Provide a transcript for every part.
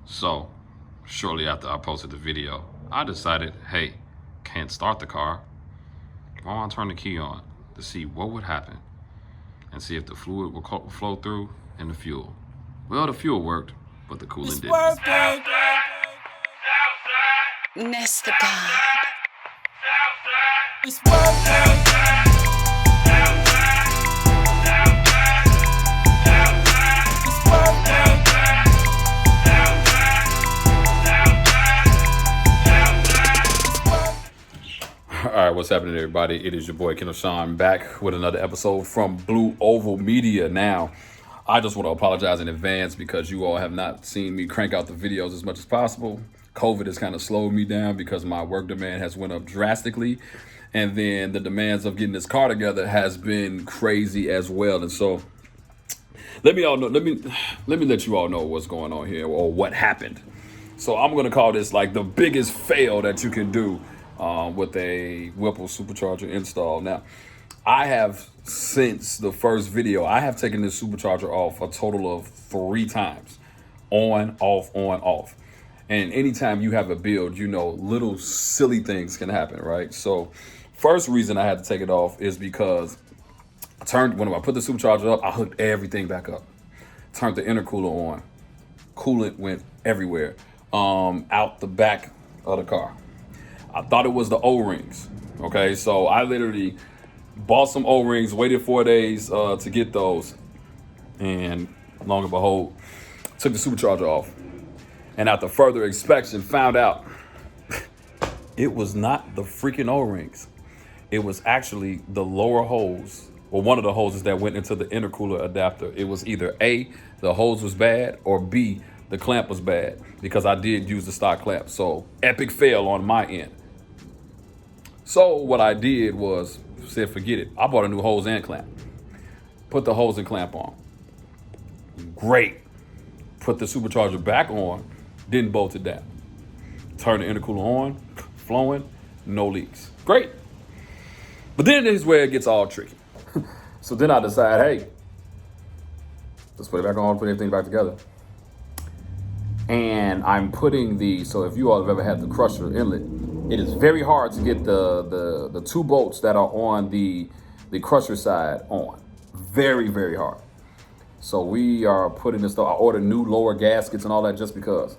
So, shortly after I posted the video, I decided, hey, can't start the car. Why don't I turn the key on to see what would happen and see if the fluid will flow through and the fuel. Well, the fuel worked, but the coolant didn't. Nest the God. It's working. All right, what's happening, everybody? It is your boy, Kenneth Sean, back with another episode from Blue Oval Media. Now, I just want to apologize in advance because you all have not seen me crank out the videos as much as possible. COVID has kind of slowed me down because my work demand has went up drastically. And then the demands of getting this car together has been crazy as well. And so let me let you all know what's going on here or what happened. So I'm going to call this like the biggest fail that you can do with a Whipple Supercharger install. Now, I have, since the first video, I have taken this supercharger off a total of 3 times. On, off. And anytime you have a build, you know, little silly things can happen, right? So first reason I had to take it off is because when I put the supercharger up, I hooked everything back up. Turned the intercooler on. Coolant went everywhere, out the back of the car. I thought it was the O-rings. Okay, so I literally bought some O-rings, waited 4 days to get those, and long and behold, took the supercharger off. And after further inspection, found out it was not the freaking O-rings. It was actually the lower hose, or one of the hoses that went into the intercooler adapter. It was either A, the hose was bad, or B, the clamp was bad, because I did use the stock clamp. So epic fail on my end. So what I did was said, forget it. I bought a new hose and clamp. Put the hose and clamp on. Great. Put the supercharger back on. Didn't bolt it down. Turn the intercooler on, flowing, no leaks. Great. But then this is where it gets all tricky. So then I decide, hey, let's put it back on, put everything back together. And I'm putting so if you all have ever had the crusher inlet, it is very hard to get the 2 bolts that are on the crusher side on. Very, very hard. So we are putting this, I ordered new lower gaskets and all that just because.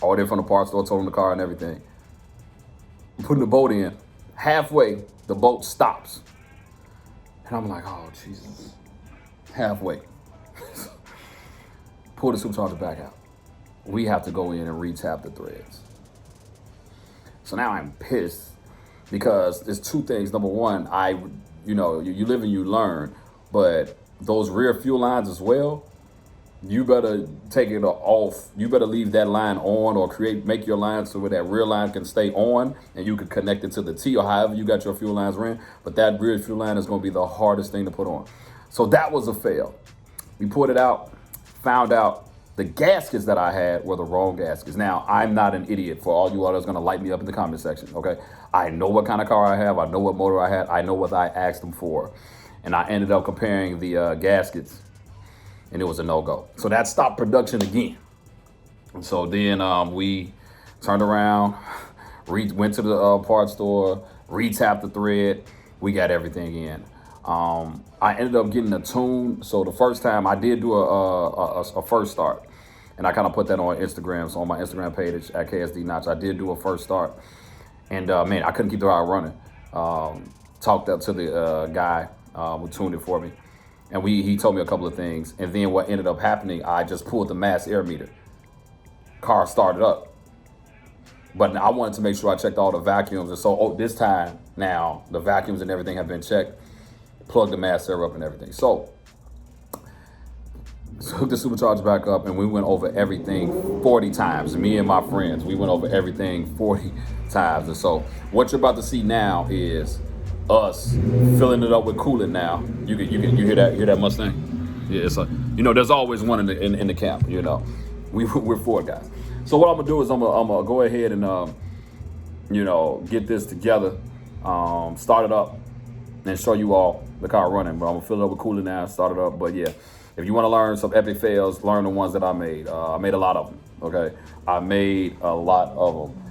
Ordered from the parts store, told them the car and everything. I'm putting the bolt in. Halfway, the bolt stops. And I'm like, oh, Jesus. Halfway. Pull the supercharger back out. We have to go in and retap the threads. So now I'm pissed because there's 2 things. Number one, you live and you learn, but those rear fuel lines as well, you better take it off. You better leave that line on or make your line so where that rear line can stay on and you can connect it to the T or however you got your fuel lines ran. But that rear fuel line is going to be the hardest thing to put on. So that was a fail. We pulled it out, found out the gaskets that I had were the wrong gaskets. Now, I'm not an idiot. For all you all that's going to light me up in the comment section, okay? I know what kind of car I have. I know what motor I had. I know what I asked them for. And I ended up comparing the gaskets, and it was a no-go. So that stopped production again. And so then we turned around, went to the parts store, retapped the thread. We got everything in. I ended up getting a tune. So the first time I did do a first start, and I kind of put that on Instagram. So on my Instagram page at KSD Notch, I did do a first start, and man, I couldn't keep the ride running. Talked up to the guy who tuned it for me, and he told me a couple of things. And then what ended up happening, I just pulled the mass air meter. Car started up, but I wanted to make sure I checked all the vacuums. And so this time now the vacuums and everything have been checked. Plug the mass air up and everything. So hooked the supercharger back up and we went over everything 40 times. Me and my friends, we went over everything 40 times. And so what you're about to see now is us filling it up with coolant now. You hear that Mustang? Yeah, it's there's always one in the camp, We're 4 guys. So what I'm gonna do is I'm gonna go ahead and get this together, start it up, and show you all the car running. But I'm gonna fill it up with coolant now, start it up. But yeah, If you want to learn some epic fails, learn the ones that I made. I made a lot of them. Okay, I made a lot of them.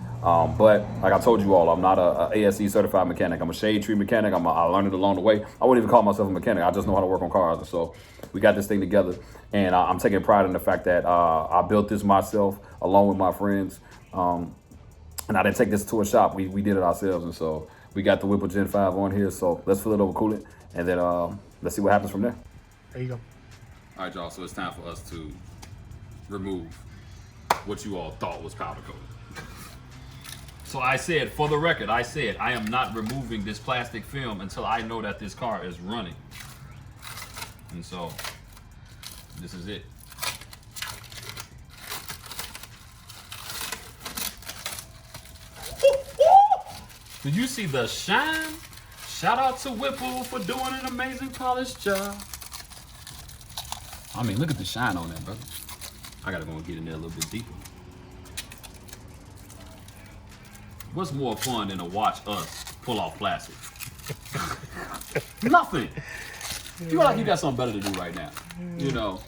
But like I told you all, I'm not a ASE certified mechanic. I'm a shade tree mechanic. I learned it along the way. I wouldn't even call myself a mechanic. I just know how to work on cars. So we got this thing together, and I'm taking pride in the fact that I built this myself along with my friends. And I didn't take this to a shop. We did it ourselves, and so we got the Whipple Gen 5 on here. So let's fill it over coolant, and then let's see what happens from there. There you go. All right, y'all. So it's time for us to remove what you all thought was powder coated. So I said, for the record, I am not removing this plastic film until I know that this car is running. And so this is it. Did you see the shine? Shout out to Whipple for doing an amazing polished job. I mean, look at the shine on that, brother. I gotta go and get in there a little bit deeper. What's more fun than to watch us pull off plastic? Nothing. You feel like you got something better to do right now, you know?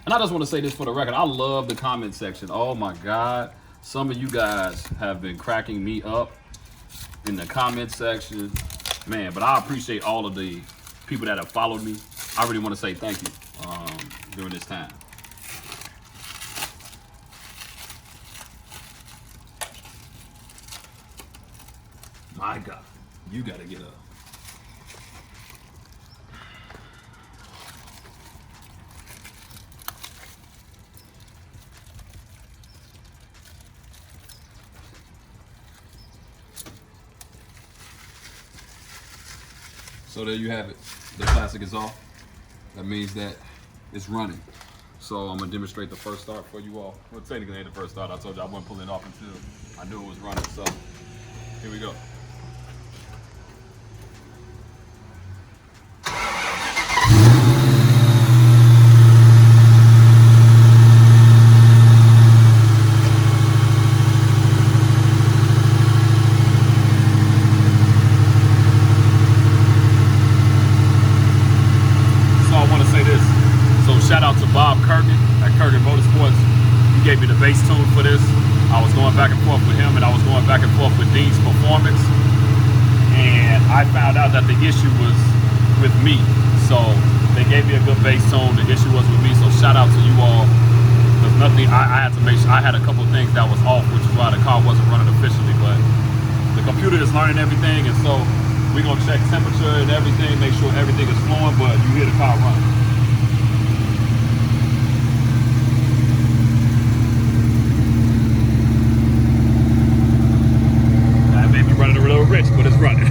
And I just want to say this for the record. I love the comment section. Oh my God. Some of you guys have been cracking me up in the comment section. Man, but I appreciate all of the people that have followed me. I really want to say thank you during this time. My God, you gotta get up. So there you have it. The plastic is off. That means that it's running. So I'm gonna demonstrate the first start for you all. Well, technically it ain't the first start. I told you I wasn't pulling it off until I knew it was running. So here we go. Shout out to Bob Kirkin at Kirkin Motorsports. He gave me the bass tune for this. I was going back and forth with him, and I was going back and forth with Dean's Performance. And I found out that the issue was with me. So they gave me a good bass tone. The issue was with me. So shout out to you all. Because nothing, I had to make sure, I had a couple of things that was off, which is why the car wasn't running officially. But the computer is learning everything, and so we're gonna check temperature and everything, make sure everything is flowing, but you hear the car running. But it's running.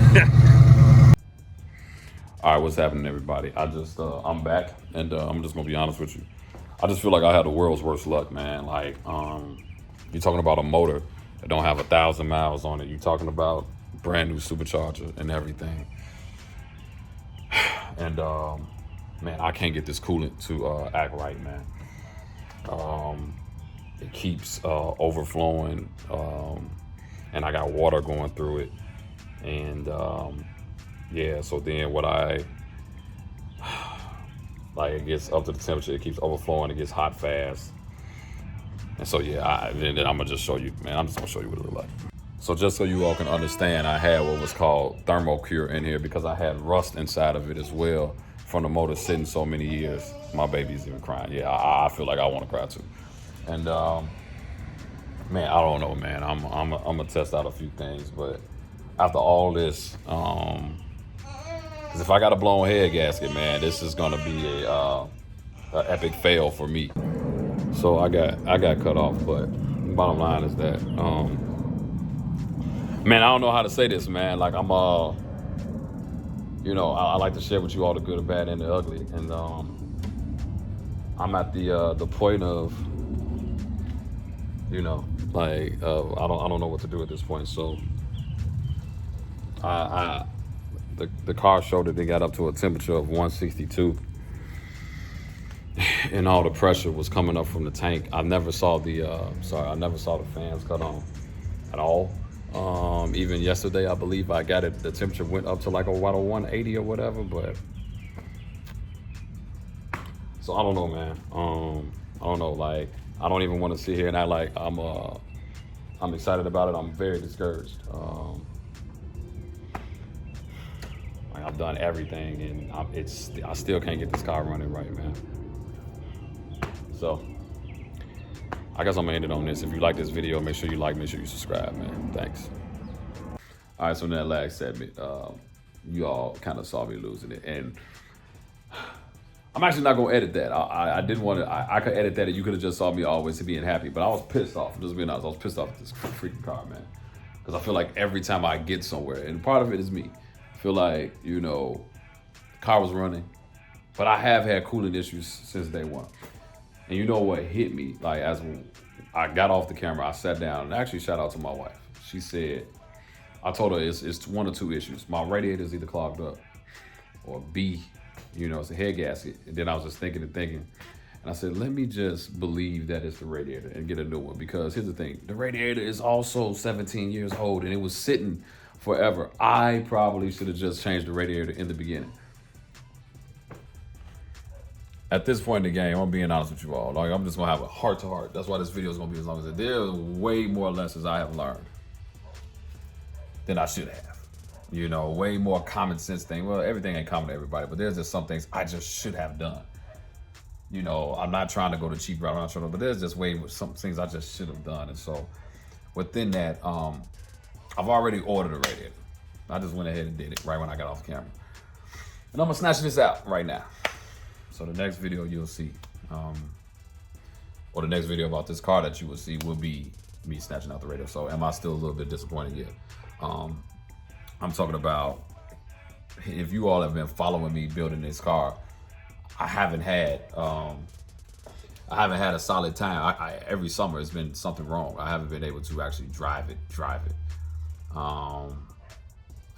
All right, what's happening, everybody? I'm back, and I'm just gonna be honest with you. I just feel like I had the world's worst luck, man. Like, you're talking about a motor that don't have 1,000 miles on it. You're talking about brand new supercharger and everything. And man, I can't get this coolant to act right, man. It keeps overflowing, and I got water going through it. And yeah, so then like it gets up to the temperature, it keeps overflowing, it gets hot fast. And so yeah, then I'm gonna just show you, man. I'm just gonna show you what it looks like. So just so you all can understand, I had what was called thermocure in here because I had rust inside of it as well from the motor sitting so many years. My baby's even crying. Yeah, I feel like I want to cry too. And man, I don't know, man. I'm gonna test out a few things, but after all this, because if I got a blown head gasket, man, this is gonna be a epic fail for me. So I got cut off, but bottom line is that, man, I don't know how to say this, man. Like I'm, you know, I like to share with you all the good, the bad, and the ugly, and I'm at the point of, you know, like I don't know what to do at this point. So the car showed that they got up to a temperature of 162, and all the pressure was coming up from the tank. I never saw the fans cut on at all. Even yesterday, I believe I got it. The temperature went up to like a 180 or whatever, but So I don't know, man. I don't know. Like, I don't even want to sit here and act like I'm excited about it. I'm very discouraged. Like, I've done everything, and I still can't get this car running right, man. So I guess I'm gonna end it on this. If you like this video, make sure you like, make sure you subscribe, man. Thanks. All right, so in that last segment, you all kind of saw me losing it, and I'm actually not gonna edit that. I didn't want to. I could edit that, and you could have just saw me always being happy. But I was pissed off. Just being honest, I was pissed off at this freaking car, man. Because I feel like every time I get somewhere, and part of it is me, I feel like, you know, the car was running, but I have had coolant issues since day one. And you know what hit me? Like, as I got off the camera, I sat down, and actually shout out to my wife. She said, I told her it's one or two issues. My radiator is either clogged up, or B, you know, it's a head gasket. And then I was just thinking, and I said, let me just believe that it's the radiator and get a new one. Because here's the thing, the radiator is also 17 years old, and it was sitting forever. I probably should have just changed the radiator in the beginning. At this point in the game, I'm being honest with you all. Like, I'm just gonna have a heart to heart. That's why this video is gonna be as long as it. There's way more lessons I have learned than I should have. You know, way more common sense thing. Well, everything ain't common to everybody, but there's just some things I just should have done. You know, I'm not trying to go the cheap route, I'm not trying to, but there's just some things I just should have done. And so within that, I've already ordered a radiator. I just went ahead and did it right when I got off camera. And I'm gonna snatch this out right now. So the next video you'll see, or the next video about this car that you will see will be me snatching out the radiator. So am I still a little bit disappointed? Yeah. I'm talking about, if you all have been following me building this car, I haven't had a solid time. Every summer it's been something wrong. I haven't been able to actually drive it. I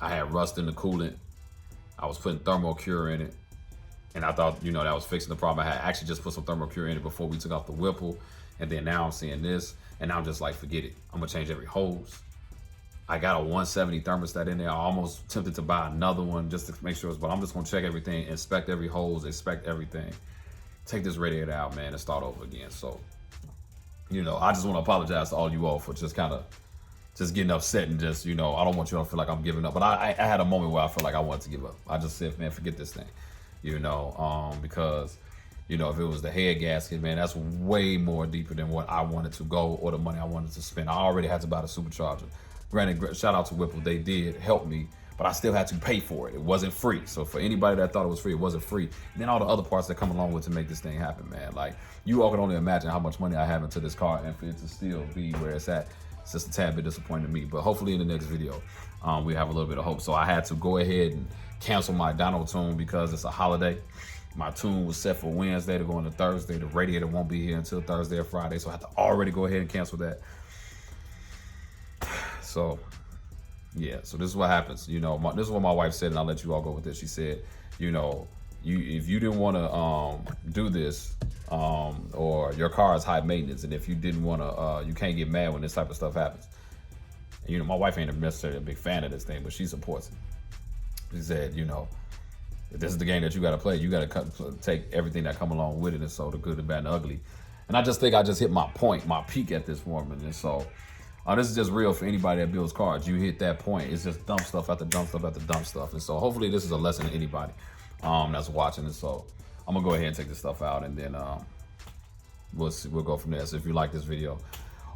had rust in the coolant. I was putting thermocure in it, and I thought, you know, that was fixing the problem. I had actually just put some thermocure in it before we took off the Whipple, and then now I'm seeing this, and now I'm just like, forget it. I'm gonna change every hose. I got a 170 thermostat in there. I almost tempted to buy another one just to make sure, but I'm just gonna check everything, inspect every hose, inspect everything, take this radiator out, man, and start over again. So, you know, I just want to apologize to all you all for just kind of just getting upset and just, you know, I don't want you to feel like I'm giving up. But I had a moment where I felt like I wanted to give up. I just said, man, forget this thing, you know, because, you know, if it was the head gasket, man, that's way more deeper than what I wanted to go or the money I wanted to spend. I already had to buy the supercharger. Granted, shout out to Whipple, they did help me, but I still had to pay for it. It wasn't free. So for anybody that thought it was free, it wasn't free. And then all the other parts that come along with to make this thing happen, man. Like, you all can only imagine how much money I have into this car, and for it to still be where it's at, it's just a tad bit disappointing to me. But hopefully in the next video, we have a little bit of hope. So I had to go ahead and cancel my dyno tune because it's a holiday. My tune was set for Wednesday to go into Thursday. The radiator won't be here until Thursday or Friday, so I have to already go ahead and cancel that. So, yeah, so this is what happens. You know, this is what my wife said, and I'll let you all go with this. She said, you know, if you didn't want to do this, or your car is high maintenance, and if you didn't want to, you can't get mad when this type of stuff happens. And, you know, my wife ain't necessarily a big fan of this thing, but she supports it. She said, you know, if this is the game that you got to play, you got to take everything that come along with it, and so the good, the bad, and the ugly. And I just think I just hit my point, my peak at this moment, and so. This is just real for anybody that builds cars. You hit that point, it's just dumb stuff after dumb stuff after dumb stuff. And so hopefully this is a lesson to anybody that's watching. And so I'm gonna go ahead and take this stuff out, and then we'll go from there. So if you like this video,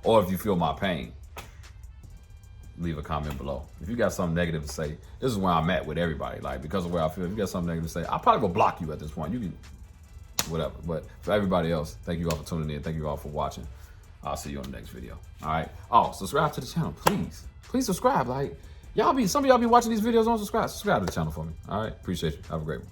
or if you feel my pain, leave a comment below. If you got something negative to say, this is where I'm at with everybody. Like, because of where I feel, if you got something negative to say, I'll probably go block you at this point. You can, whatever. But for everybody else, thank you all for tuning in. Thank you all for watching. I'll see you on the next video. All right. Oh, subscribe to the channel, please. Please subscribe. Like, some of y'all be watching these videos, don't subscribe. Subscribe to the channel for me. All right. Appreciate you. Have a great one.